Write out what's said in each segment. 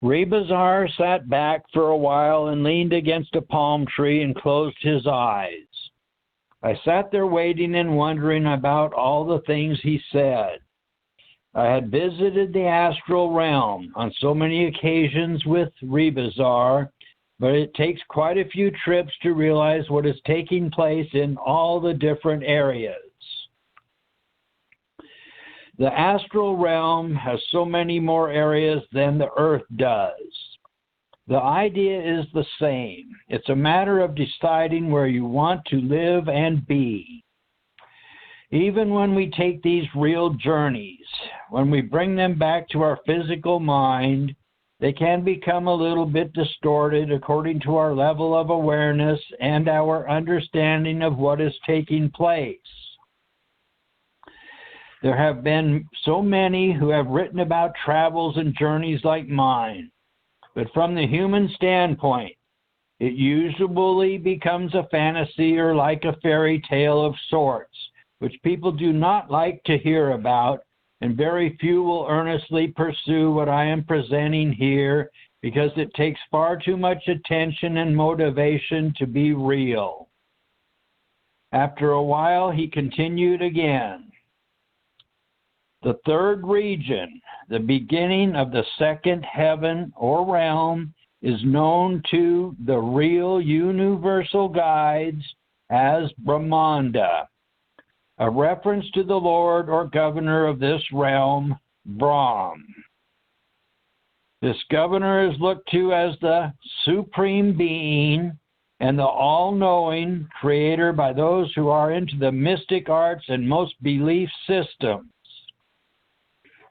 Rebazar sat back for a while and leaned against a palm tree and closed his eyes. I sat there waiting and wondering about all the things he said. I had visited the astral realm on so many occasions with Rebazar, but it takes quite a few trips to realize what is taking place in all the different areas. The astral realm has so many more areas than the earth does. The idea is the same. It's a matter of deciding where you want to live and be. Even when we take these real journeys, when we bring them back to our physical mind, they can become a little bit distorted according to our level of awareness and our understanding of what is taking place. There have been so many who have written about travels and journeys like mine, but from the human standpoint, it usually becomes a fantasy or like a fairy tale of sorts, which people do not like to hear about, and very few will earnestly pursue what I am presenting here because it takes far too much attention and motivation to be real. After a while, he continued again. The third region, the beginning of the second heaven or realm, is known to the real universal guides as Brahmanda, a reference to the Lord or governor of this realm, Brahm. This governor is looked to as the supreme being and the all-knowing creator by those who are into the mystic arts and most belief systems.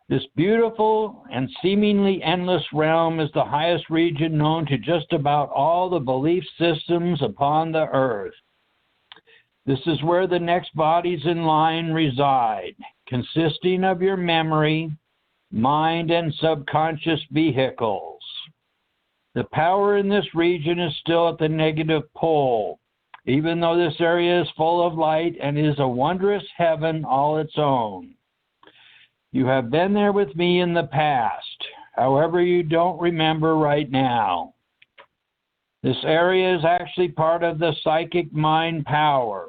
This beautiful and seemingly endless realm is the highest region known to just about all the belief systems upon the earth. This is where the next bodies in line reside, consisting of your memory, mind, and subconscious vehicles. The power in this region is still at the negative pole, even though this area is full of light and is a wondrous heaven all its own. You have been there with me in the past, however you don't remember right now. This area is actually part of the psychic mind power.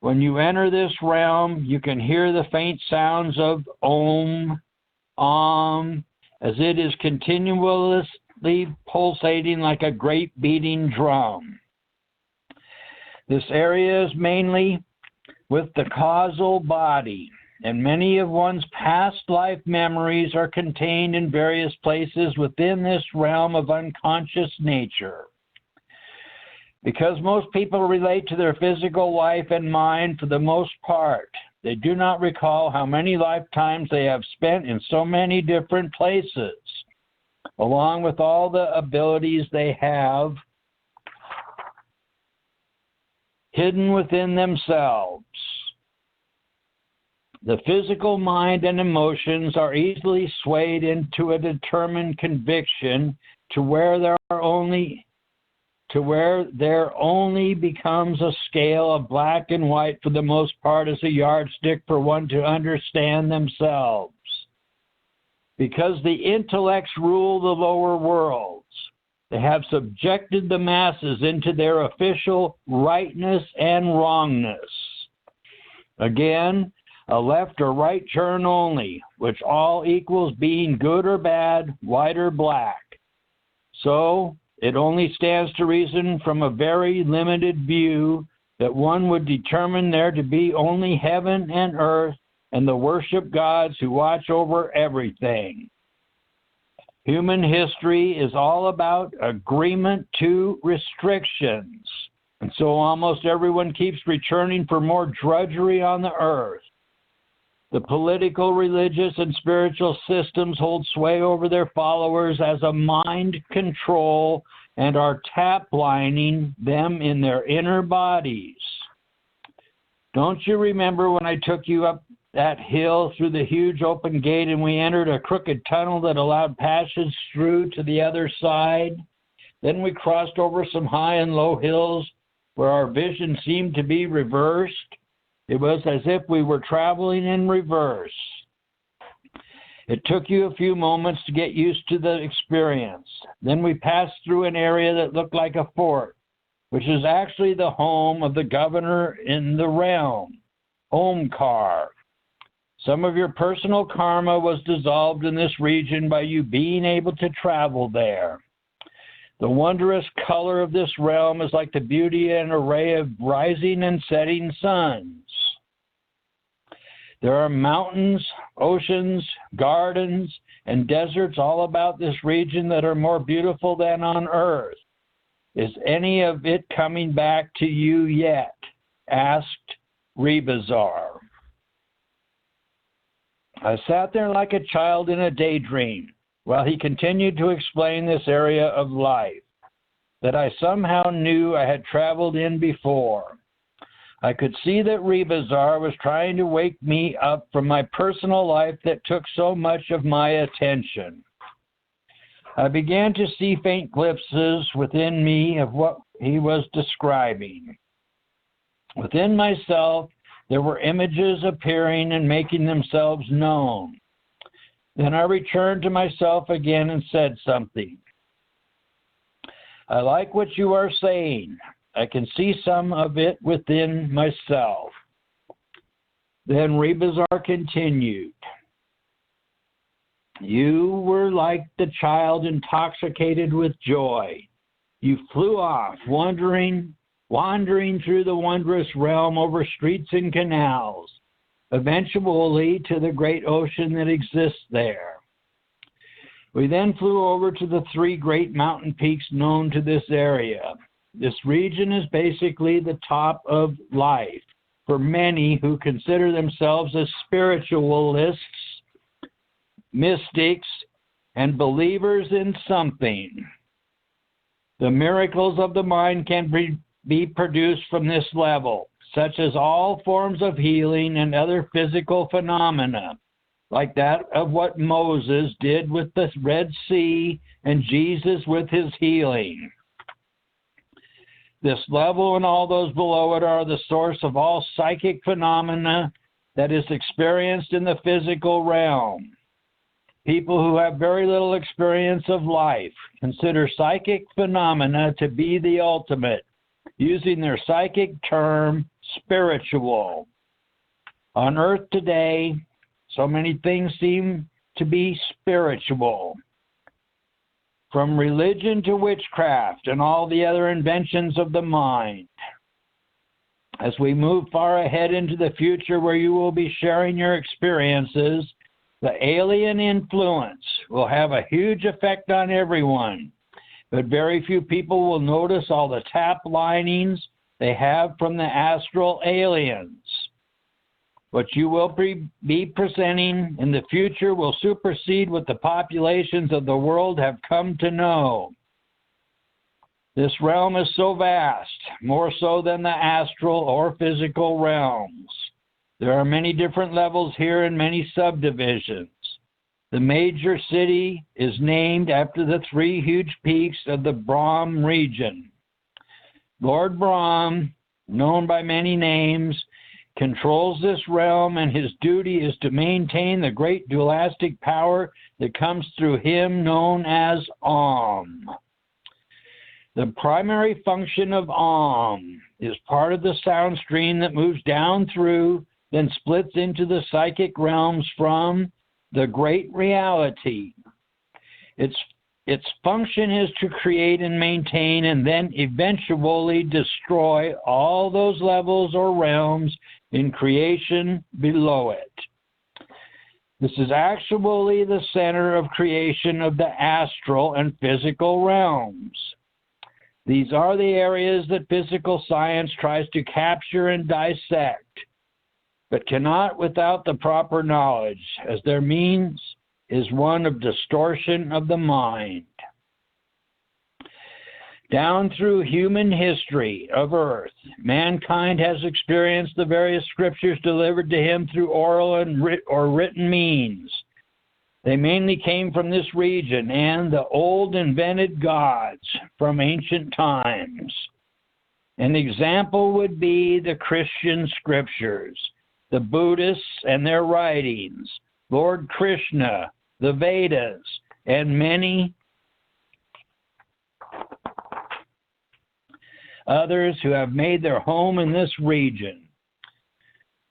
When you enter this realm, you can hear the faint sounds of Om, as it is continuously pulsating like a great beating drum. This area is mainly with the causal body, and many of one's past life memories are contained in various places within this realm of unconscious nature. Because most people relate to their physical life and mind for the most part, they do not recall how many lifetimes they have spent in so many different places, along with all the abilities they have hidden within themselves. The physical mind and emotions are easily swayed into a determined conviction to where there only becomes a scale of black and white for the most part as a yardstick for one to understand themselves. Because the intellects rule the lower worlds, they have subjected the masses into their official rightness and wrongness. Again, a left or right turn only, which all equals being good or bad, white or black. So, it only stands to reason from a very limited view that one would determine there to be only heaven and earth and the worship gods who watch over everything. Human history is all about agreement to restrictions, and so almost everyone keeps returning for more drudgery on the earth. The political, religious, and spiritual systems hold sway over their followers as a mind control and are tap-lining them in their inner bodies. Don't you remember when I took you up that hill through the huge open gate and we entered a crooked tunnel that allowed passage through to the other side? Then we crossed over some high and low hills where our vision seemed to be reversed. It was as if we were traveling in reverse. It took you a few moments to get used to the experience. Then we passed through an area that looked like a fort, which is actually the home of the governor in the realm, Omkar. Some of your personal karma was dissolved in this region by you being able to travel there. The wondrous color of this realm is like the beauty and array of rising and setting suns. There are mountains, oceans, gardens, and deserts all about this region that are more beautiful than on earth. Is any of it coming back to you yet? Asked Rebazar. I sat there like a child in a daydream while he continued to explain this area of life that I somehow knew I had traveled in before. I could see that Rebazar was trying to wake me up from my personal life that took so much of my attention. I began to see faint glimpses within me of what he was describing. Within myself, there were images appearing and making themselves known. Then I returned to myself again and said something. I like what you are saying. I can see some of it within myself. Then Rebazar continued. You were like the child intoxicated with joy. You flew off, wandering through the wondrous realm over streets and canals, eventually to the great ocean that exists there. We then flew over to the 3 great mountain peaks known to this area. This region is basically the top of life for many who consider themselves as spiritualists, mystics, and believers in something. The miracles of the mind can be produced from this level, such as all forms of healing and other physical phenomena, like that of what Moses did with the Red Sea and Jesus with his healing. This level and all those below it are the source of all psychic phenomena that is experienced in the physical realm. People who have very little experience of life consider psychic phenomena to be the ultimate, using their psychic term spiritual. On earth today, so many things seem to be spiritual. From religion to witchcraft and all the other inventions of the mind. As we move far ahead into the future where you will be sharing your experiences, the alien influence will have a huge effect on everyone, but very few people will notice all the tap linings they have from the astral aliens. What you will be presenting in the future will supersede what the populations of the world have come to know. This realm is so vast, more so than the astral or physical realms. There are many different levels here and many subdivisions. The major city is named after the 3 huge peaks of the Brahm region. Lord Brahm, known by many names, controls this realm, and his duty is to maintain the great dualistic power that comes through him, known as Om. The primary function of Om is part of the sound stream that moves down through, then splits into the psychic realms from the great reality. Its function is to create and maintain and then eventually destroy all those levels or realms in creation below it. This is actually the center of creation of the astral and physical realms. These are the areas that physical science tries to capture and dissect, but cannot without the proper knowledge, as their means is one of distortion of the mind. Down through human history of earth, mankind has experienced the various scriptures delivered to him through oral and written means. They mainly came from this region and the old invented gods from ancient times. An example would be the Christian scriptures, the Buddhists and their writings, Lord Krishna, the Vedas, and many others who have made their home in this region.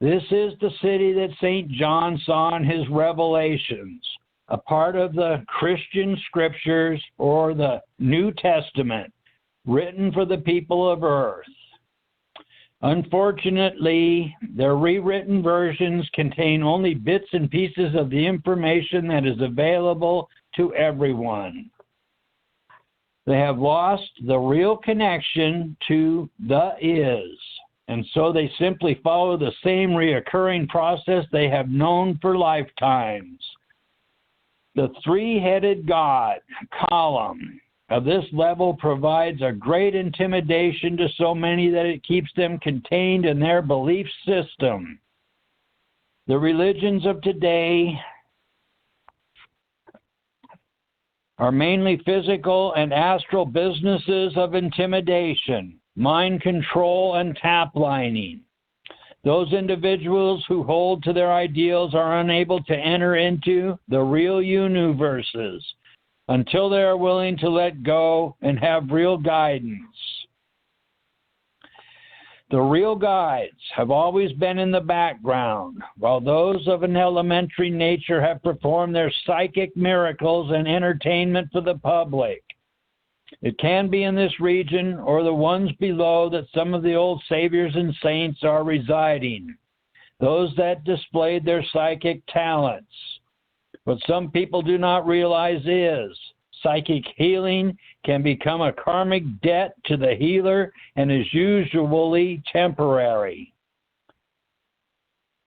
This is the city that St. John saw in his revelations, a part of the Christian scriptures or the New Testament, written for the people of earth. Unfortunately, their rewritten versions contain only bits and pieces of the information that is available to everyone. They have lost the real connection to the is, and so they simply follow the same reoccurring process they have known for lifetimes. The three-headed God column of this level provides a great intimidation to so many that it keeps them contained in their belief system. The religions of today are mainly physical and astral businesses of intimidation, mind control, and tap lining. Those individuals who hold to their ideals are unable to enter into the real universes until they are willing to let go and have real guidance. The real guides have always been in the background, while those of an elementary nature have performed their psychic miracles and entertainment for the public. It can be in this region or the ones below that some of the old saviors and saints are residing, those that displayed their psychic talents. What some people do not realize is psychic healing can become a karmic debt to the healer and is usually temporary.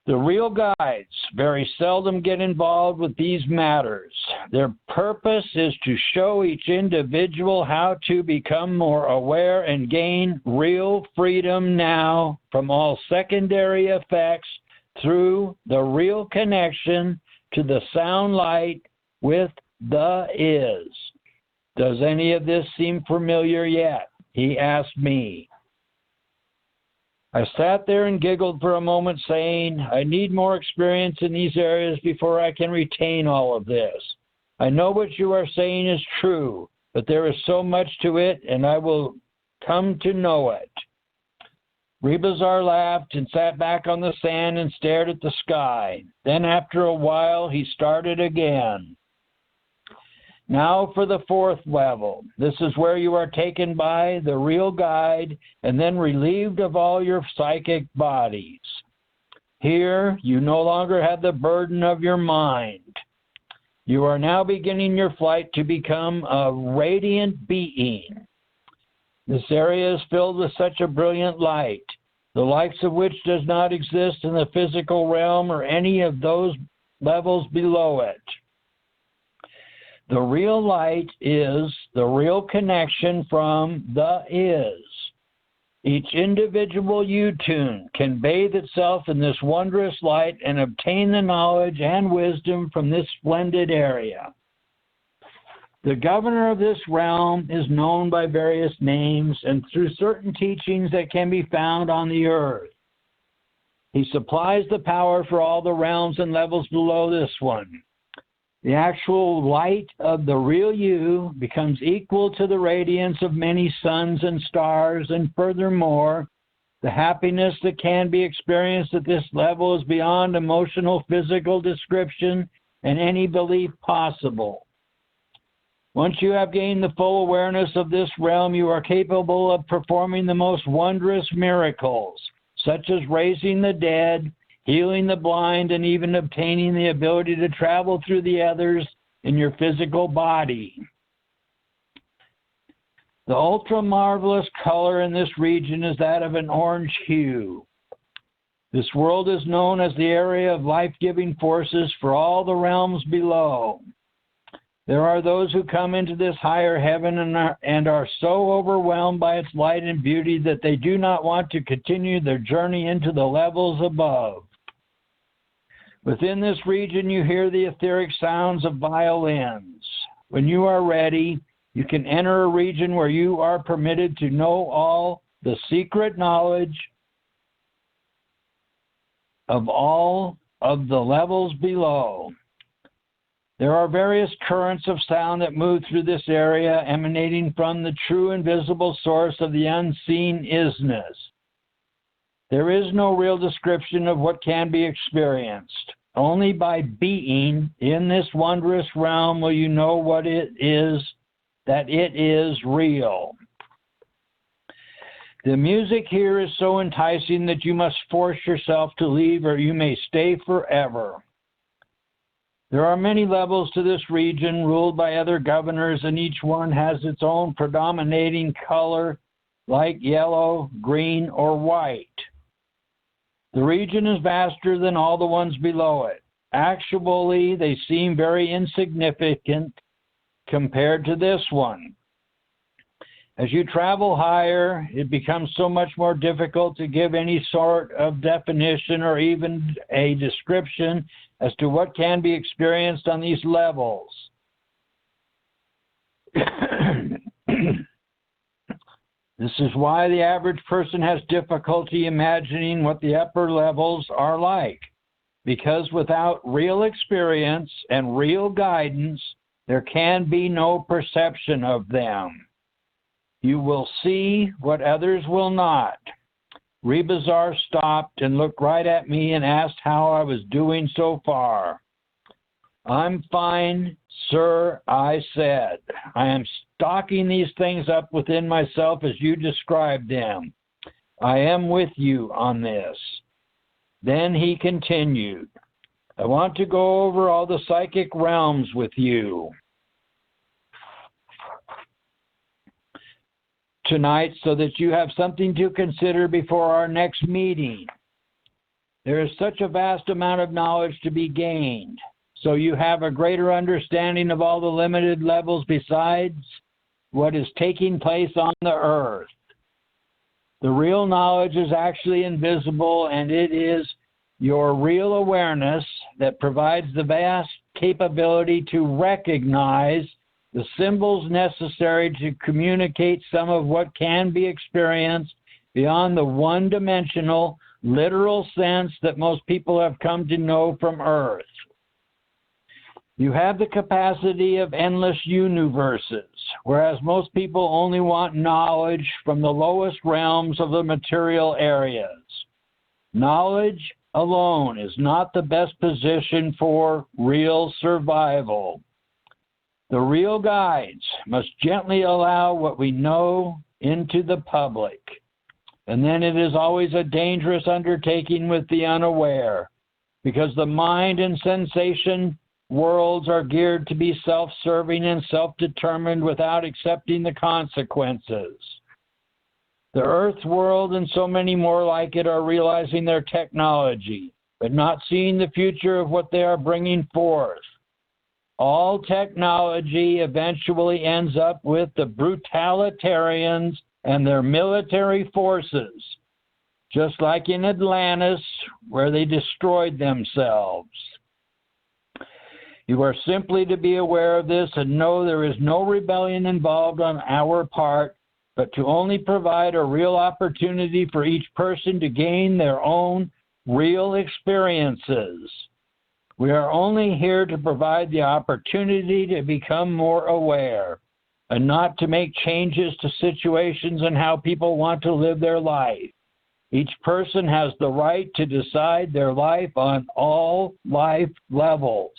The real guides very seldom get involved with these matters. Their purpose is to show each individual how to become more aware and gain real freedom now from all secondary effects through the real connection to the sound light with the is. Does any of this seem familiar yet? He asked me. I sat there and giggled for a moment, saying, I need more experience in these areas before I can retain all of this. I know what you are saying is true, but there is so much to it, and I will come to know it. Rebazar laughed and sat back on the sand and stared at the sky. Then after a while, he started again. Now for the fourth level. This is where you are taken by the real guide and then relieved of all your psychic bodies. Here, you no longer have the burden of your mind. You are now beginning your flight to become a radiant being. This area is filled with such a brilliant light, the likes of which does not exist in the physical realm or any of those levels below it. The real light is the real connection from the is. Each individual U-tune can bathe itself in this wondrous light and obtain the knowledge and wisdom from this splendid area. The governor of this realm is known by various names and through certain teachings that can be found on the earth. He supplies the power for all the realms and levels below this one. The actual light of the real you becomes equal to the radiance of many suns and stars, and furthermore, the happiness that can be experienced at this level is beyond emotional, physical description and any belief possible. Once you have gained the full awareness of this realm, you are capable of performing the most wondrous miracles, such as raising the dead, healing the blind, and even obtaining the ability to travel through the others in your physical body. The ultra-marvelous color in this region is that of an orange hue. This world is known as the area of life-giving forces for all the realms below. There are those who come into this higher heaven and are so overwhelmed by its light and beauty that they do not want to continue their journey into the levels above. Within this region, you hear the etheric sounds of violins. When you are ready, you can enter a region where you are permitted to know all the secret knowledge of all of the levels below. There are various currents of sound that move through this area, emanating from the true invisible source of the unseen isness. There is no real description of what can be experienced. Only by being in this wondrous realm will you know what it is, that it is real. The music here is so enticing that you must force yourself to leave, or you may stay forever. There are many levels to this region, ruled by other governors, and each one has its own predominating color, like yellow, green, or white. The region is vaster than all the ones below it. Actually, they seem very insignificant compared to this one. As you travel higher, it becomes so much more difficult to give any sort of definition or even a description as to what can be experienced on these levels. This is why the average person has difficulty imagining what the upper levels are like, because without real experience and real guidance, there can be no perception of them. You will see what others will not. Rebazar stopped and looked right at me and asked how I was doing so far. I'm fine, sir, I said. I am stocking these things up within myself as you described them. I am with you on this. Then he continued, I want to go over all the psychic realms with you tonight so that you have something to consider before our next meeting. There is such a vast amount of knowledge to be gained, so you have a greater understanding of all the limited levels besides what is taking place on the earth. The real knowledge is actually invisible, and it is your real awareness that provides the vast capability to recognize the symbols necessary to communicate some of what can be experienced beyond the one-dimensional, literal sense that most people have come to know from Earth. You have the capacity of endless universes, whereas most people only want knowledge from the lowest realms of the material areas. Knowledge alone is not the best position for real survival. The real guides must gently allow what we know into the public, and then it is always a dangerous undertaking with the unaware, because the mind and sensation worlds are geared to be self-serving and self-determined without accepting the consequences. The Earth world and so many more like it are realizing their technology, but not seeing the future of what they are bringing forth. All technology eventually ends up with the brutalitarians and their military forces, just like in Atlantis, where they destroyed themselves. You are simply to be aware of this and know there is no rebellion involved on our part, but to only provide a real opportunity for each person to gain their own real experiences. We are only here to provide the opportunity to become more aware and not to make changes to situations and how people want to live their life. Each person has the right to decide their life on all life levels.